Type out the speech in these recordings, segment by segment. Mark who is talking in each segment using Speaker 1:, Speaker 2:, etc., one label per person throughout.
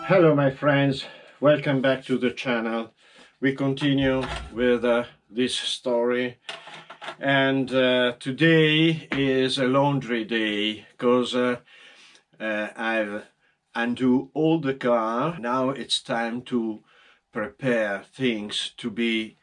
Speaker 1: Hello my friends, welcome back to the channel. We continue with this story, and today is a laundry day because I've undo all the car. Now it's time to prepare things to be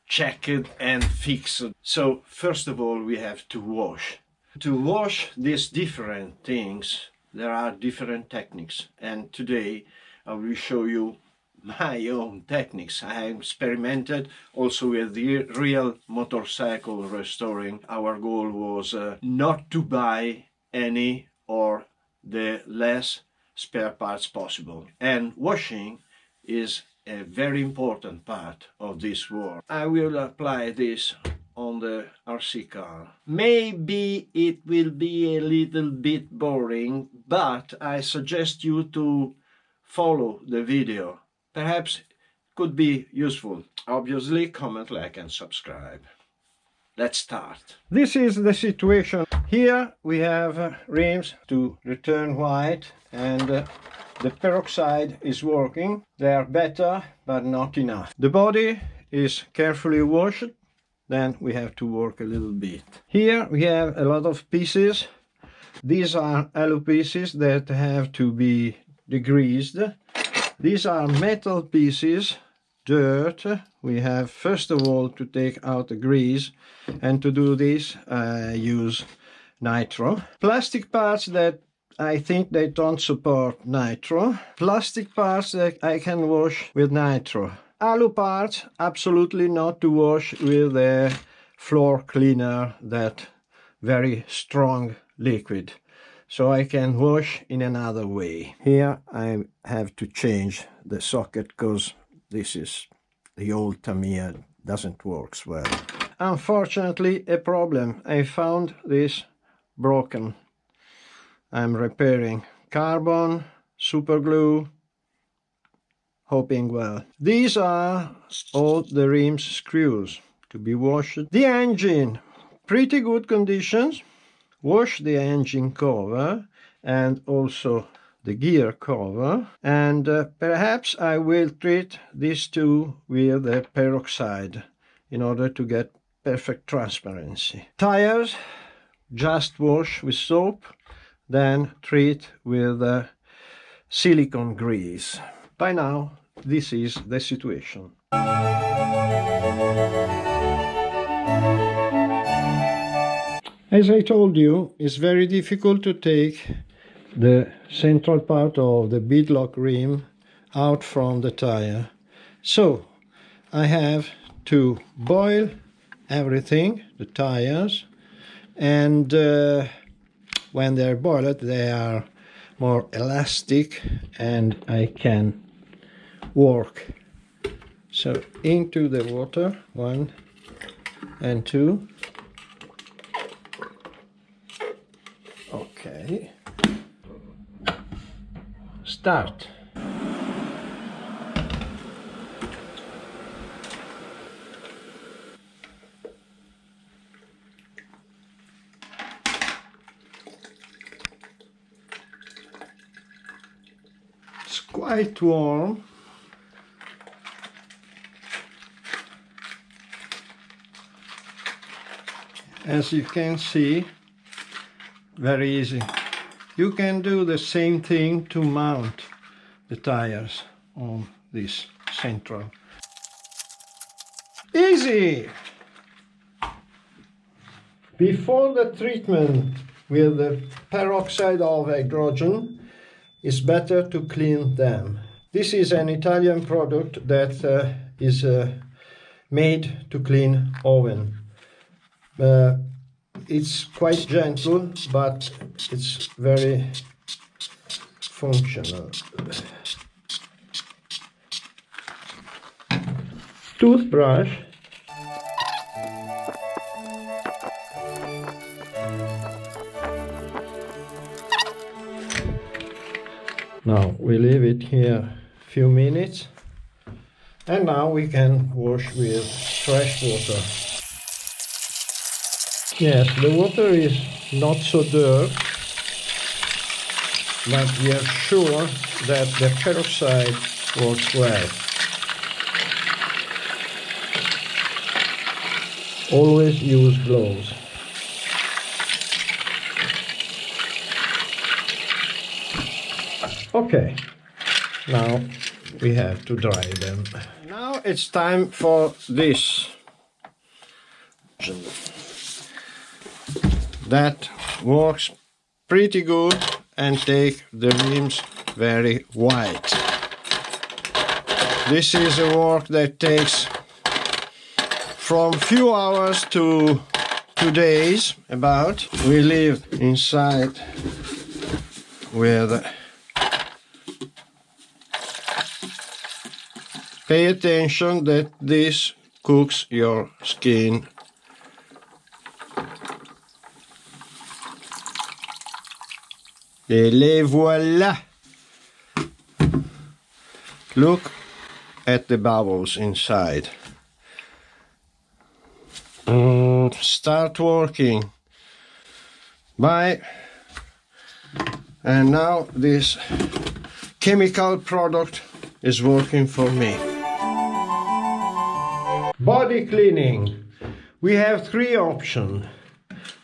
Speaker 1: checked and fixed. So first of all we have to wash. To wash these different things there are different techniques, and today I will show you my own techniques. I have experimented also with the real motorcycle restoring. Our goal was not to buy any or the less spare parts possible. And washing is a very important part of this work. I will apply this on the RC car. Maybe it will be a little bit boring, but I suggest you to follow the video. Perhaps it could be useful. Obviously, comment, like and subscribe. Let's start. This is the situation. Here we have rims to return white, and the peroxide is working. They are better, but not enough. The body is carefully washed. Then we have to work a little bit. Here we have a lot of pieces. These are alu pieces that have to be degreased. These are metal pieces, dirt. We have first of all to take out the grease, and to do this I use nitro. Plastic parts that I think they don't support nitro. Plastic parts that I can wash with nitro. Alu parts absolutely not to wash with a floor cleaner, that very strong liquid. So I can wash in another way. Here I have to change the socket because this is the old Tamiya, doesn't work well. Unfortunately, a problem. I found this broken. I'm repairing. Carbon, super glue, hoping well. These are all the rim's screws to be washed. The engine, pretty good conditions. Wash the engine cover and also the gear cover, and perhaps I will treat these two with the peroxide in order to get perfect transparency. Tires, just wash with soap, then treat with silicone grease. By now this is the situation. As I told you, it's very difficult to take the central part of the beadlock rim out from the tire. So I have to boil everything, the tires, and when they're boiled they are more elastic and I can work. So into the water, 1 and 2. Okay, start. It's quite warm. As you can see, very easy. You can do the same thing to mount the tires on this central. Easy! Before the treatment with the peroxide of hydrogen, it's better to clean them. This is an Italian product that is made to clean oven. It's quite gentle, but it's very functional. Toothbrush. Now we leave it here a few minutes, and now we can wash with fresh water. Yes, the water is not so dirty. but we are sure that the peroxide works well. Always use gloves. Okay, now we have to dry them. Now it's time for this. That works pretty good and take the rims very white. This is a work that takes from few hours to 2 days about. We live inside with. Pay attention that this cooks your skin. Et les voilà! Look at the bubbles inside. Start working. Bye. And now this chemical product is working for me. Body cleaning. We have 3 options.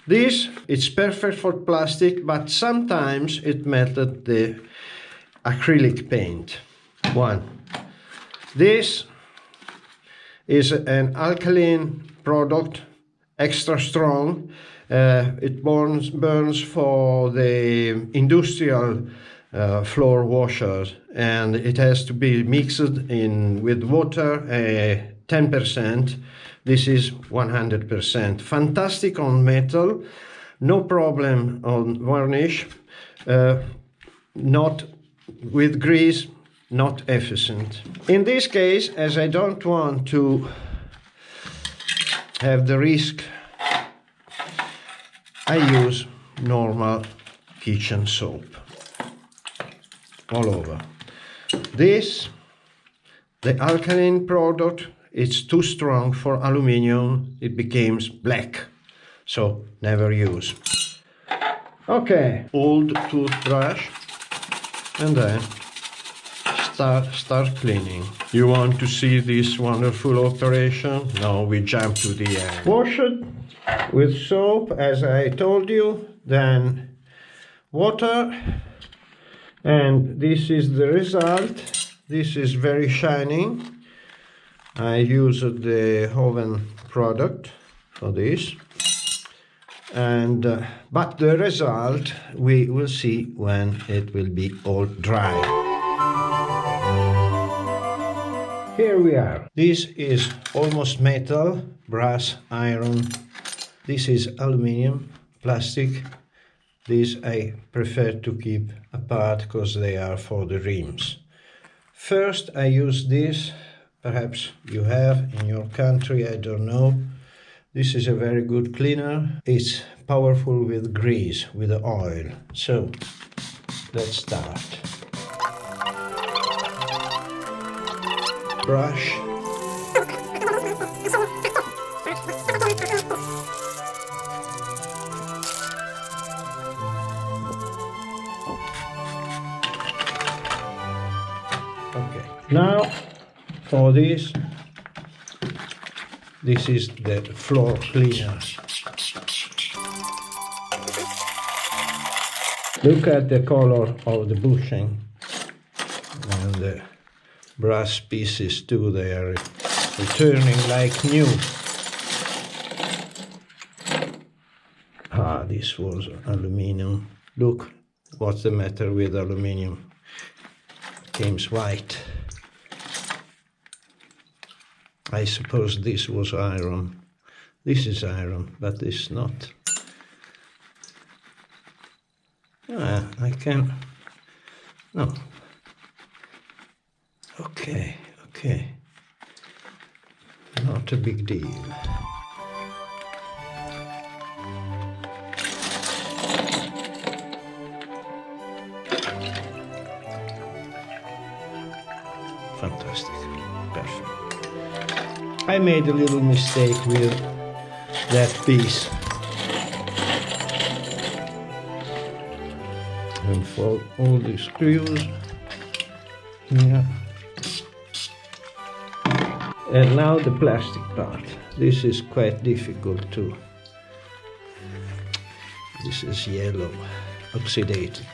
Speaker 1: This, it's perfect for plastic, but sometimes it melted the acrylic paint. 1. This is an alkaline product, extra strong. It burns for the industrial floor washers, and it has to be mixed in with water, 10%. This is 100%. Fantastic on metal, no problem on varnish, not with grease, not efficient. In this case, as I don't want to have the risk, I use normal kitchen soap all over. This, the alkaline product, it's too strong for aluminium, it becomes black, so never use. Okay, old toothbrush, and then start cleaning. You want to see this wonderful operation? Now we jump to the end. Wash it with soap, as I told you, then water, and this is the result. This is very shining. I used the oven product for this, and but the result we will see when it will be all dry. Here we are. This is almost metal, brass, iron. This is aluminium, plastic. These I prefer to keep apart because they are for the rims. First I use this. Perhaps you have in your country, I don't know. This is a very good cleaner. It's powerful with grease, with oil. So, let's start. Brush. Okay, now for this is the floor cleaner. Look at the color of the bushing and the brass pieces too, they are returning like new. Ah, this was aluminium. Look what's the matter with aluminium. It comes white. I suppose this was iron. This is iron, but it's not. I can. No. Okay. Not a big deal. Fantastic. Perfect. I made a little mistake with that piece. And for all the screws here. And now the plastic part. This is quite difficult too. This is yellow, oxidated.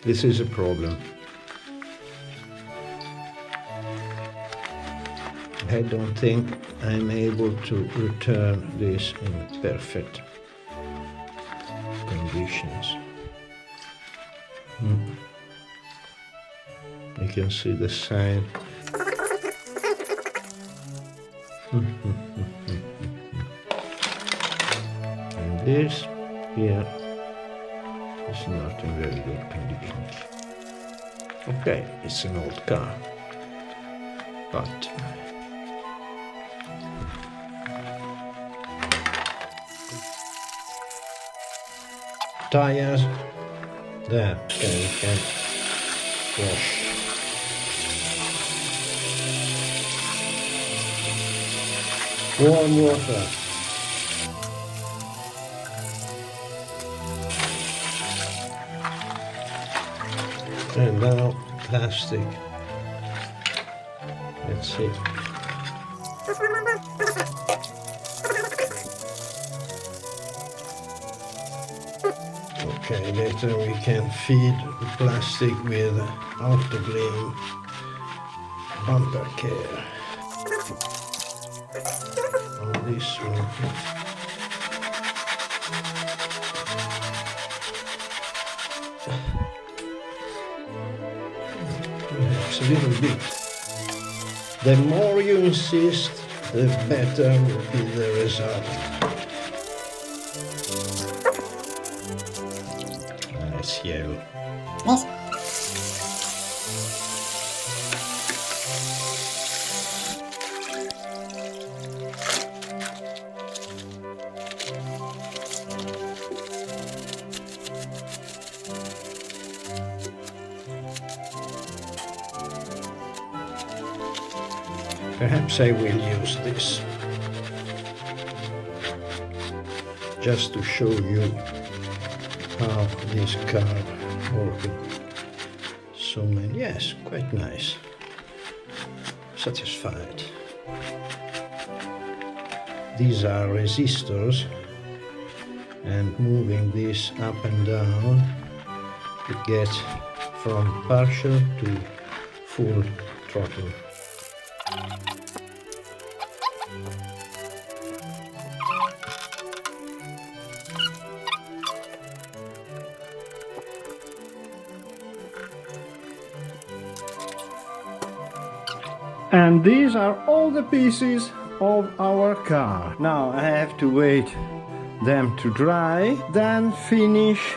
Speaker 1: This is a problem. I don't think I'm able to return this in perfect conditions. You can see the sign. And this here is not in very good conditions. Okay, it's an old car, but tires there. Okay, we can wash. Warm water. And now plastic. Let's see. Okay, later we can feed the plastic with Autogleam bumper care. On this one. Perhaps a little bit. The more you insist, the better will be the result. Nice yellow.
Speaker 2: Yes.
Speaker 1: Perhaps I will use this just to show you how this car works. So many, yes, quite nice. Satisfied. These are resistors, and moving this up and down, it gets from partial to full throttle. And these are all the pieces of our car. Now I have to wait them to dry, then finish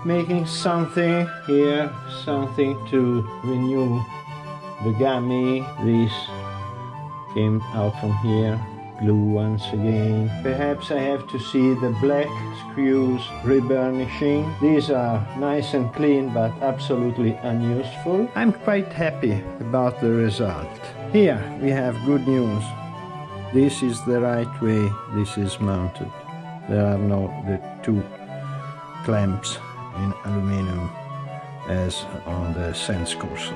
Speaker 1: making something here, something to renew the gummy. This came out from here, glue once again. Perhaps I have to see the black screws reburnishing. These are nice and clean but absolutely unuseful. I'm quite happy about the result. Here we have good news. This is the right way this is mounted. There are no the two clamps in aluminum as on the Sense Corsa.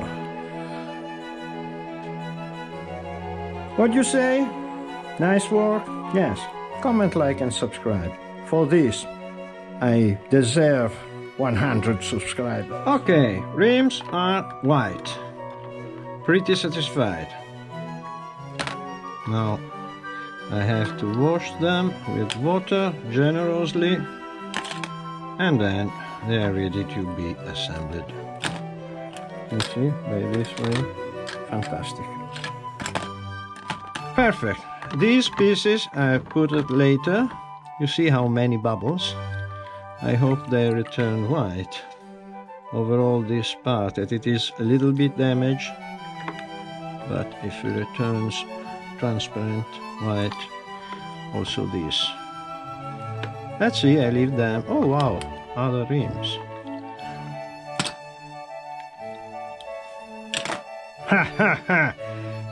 Speaker 1: What do you say? Nice work? Yes. Comment, like and subscribe. For this, I deserve 100 subscribers. Okay, rims are white. Pretty satisfied. Now I have to wash them with water generously, and then they are ready to be assembled. You see, by this way, fantastic. Perfect. These pieces I put it later. You see how many bubbles? I hope they return white. Overall this part, that it is a little bit damaged, but if it returns transparent white, also this. Let's see, I leave them. Oh wow, other rims. Ha ha ha!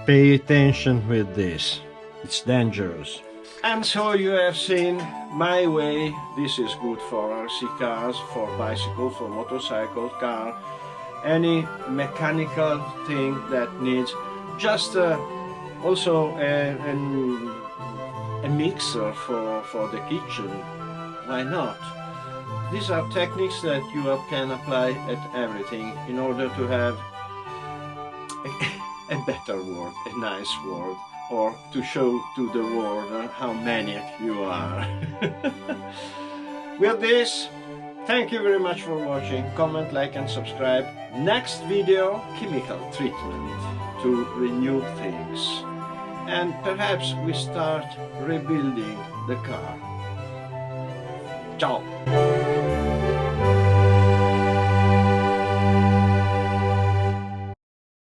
Speaker 1: Pay attention with this. It's dangerous. And so you have seen my way. This is good for RC cars, for bicycle, for motorcycle, car, any mechanical thing that needs just also a mixer for the kitchen. Why not? These are techniques that you can apply at everything in order to have a better world, a nice world, or to show to the world how maniac you are. With this, thank you very much for watching. Comment, like and subscribe. Next video, chemical treatment to renew things. And perhaps we start rebuilding the car. Ciao!